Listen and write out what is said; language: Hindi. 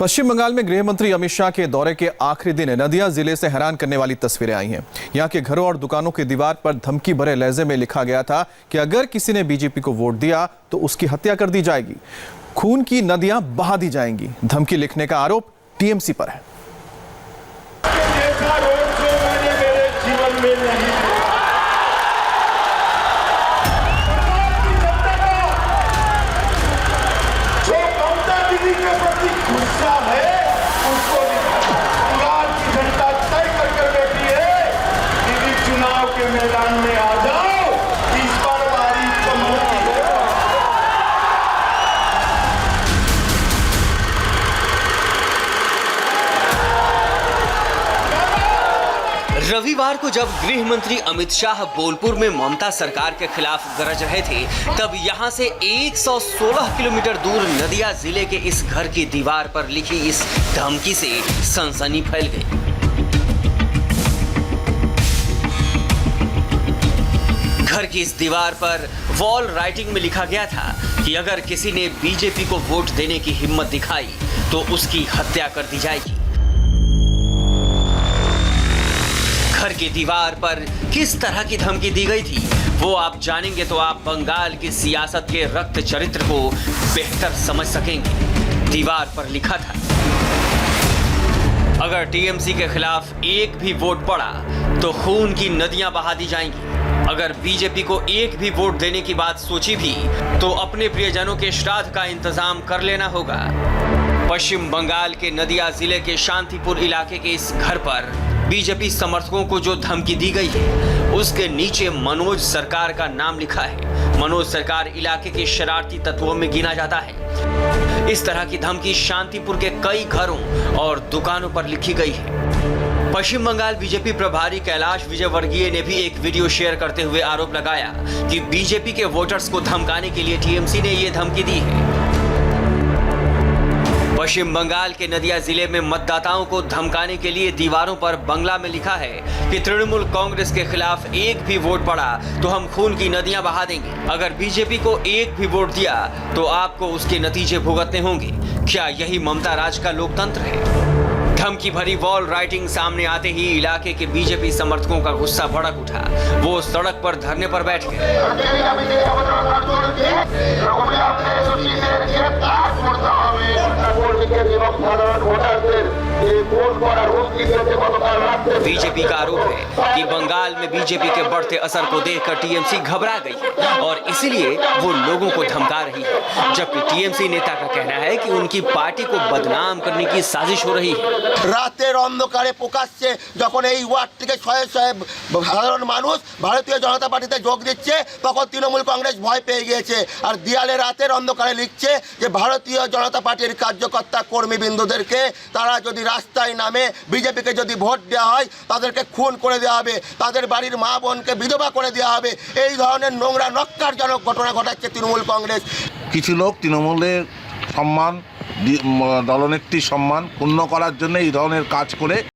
पश्चिम बंगाल में गृह मंत्री अमित शाह के दौरे के आखिरी दिन नदिया जिले से हैरान करने वाली तस्वीरें आई हैं। यहां के घरों और दुकानों की दीवार पर धमकी भरे लहजे में लिखा गया था कि अगर किसी ने बीजेपी को वोट दिया तो उसकी हत्या कर दी जाएगी, खून की नदियां बहा दी जाएंगी। धमकी लिखने का आरोप टीएमसी पर है। मैदान में आ जाओ, इस पर बारी कम होती है। रविवार को जब गृह मंत्री अमित शाह बोलपुर में ममता सरकार के खिलाफ गरज रहे थे, तब यहां से 116 किलोमीटर दूर नदिया जिले के इस घर की दीवार पर लिखी इस धमकी से सनसनी फैल गई। घर की इस दीवार पर वॉल राइटिंग में लिखा गया था कि अगर किसी ने बीजेपी को वोट देने की हिम्मत दिखाई तो उसकी हत्या कर दी जाएगी। घर की दीवार पर किस तरह की धमकी दी गई थी वो आप जानेंगे तो आप बंगाल की सियासत के रक्त चरित्र को बेहतर समझ सकेंगे। दीवार पर लिखा था, अगर टीएमसी के खिलाफ एक भी वोट पड़ा तो खून की नदियां बहा दी जाएंगी। अगर बीजेपी को एक भी वोट देने की बात सोची भी तो अपने प्रियजनों के श्राद्ध का इंतजाम कर लेना होगा। पश्चिम बंगाल के नदिया जिले के शांतिपुर इलाके के इस घर पर बीजेपी समर्थकों को जो धमकी दी गई है उसके नीचे मनोज सरकार का नाम लिखा है। मनोज सरकार इलाके के शरारती तत्वों में गिना जाता है। इस तरह की धमकी शांतिपुर के कई घरों और दुकानों पर लिखी गई है। पश्चिम बंगाल बीजेपी प्रभारी कैलाश विजयवर्गीय ने भी एक वीडियो शेयर करते हुए आरोप लगाया कि बीजेपी के वोटर्स को धमकाने के लिए टीएमसी ने ये धमकी दी है। पश्चिम बंगाल के नदिया जिले में मतदाताओं को धमकाने के लिए दीवारों पर बंगला में लिखा है कि तृणमूल कांग्रेस के खिलाफ एक भी वोट पड़ा तो हम खून की नदियां बहा देंगे। अगर बीजेपी को एक भी वोट दिया तो आपको उसके नतीजे भुगतने होंगे। क्या यही ममता राज का लोकतंत्र है? धमकी भरी वॉल राइटिंग सामने आते ही इलाके के बीजेपी समर्थकों का गुस्सा भड़क उठा। वो सड़क पर धरने पर बैठ गए। बीजेपी का आरोप है कि बंगाल में बीजेपी के बढ़ते असर को देखकर टीएमसी घबरा गई है और इसीलिए वो लोगों को धमका रही है, जबकि टीएमसी नेता का कहना है कि उनकी पार्टी को बदनाम करने की साजिश हो रही है। রাতের অন্ধকারে প্রকাশ্যে যখন এই ওয়ার্ড থেকে শয়ে শয়ে সাধারণ মানুষ ভারতীয় জনতা পার্টিতে যোগ দিচ্ছে তখন তৃণমূল কংগ্রেস ভয় পেয়ে গিয়েছে আর দিয়ালে রাতের অন্ধকারে লিখছে যে ভারতীয় জনতা পার্টির কার্যকর্তা কর্মীবৃন্দদেরকে তারা যদি রাস্তায় নামে বিজেপিকে যদি ভোট দেওয়া হয় তাদেরকে খুন করে দেওয়া হবে, তাদের বাড়ির মা বোনকে বিধবা করে দেওয়া হবে। এই ধরনের নোংরা নক্কারজনক ঘটনা ঘটাচ্ছে তৃণমূল কংগ্রেস। কিছু লোক তৃণমূলের সম্মান দলনেত্রীর সম্মান ক্ষুণ্ণ করার জন্য এই ধরনের কাজ করে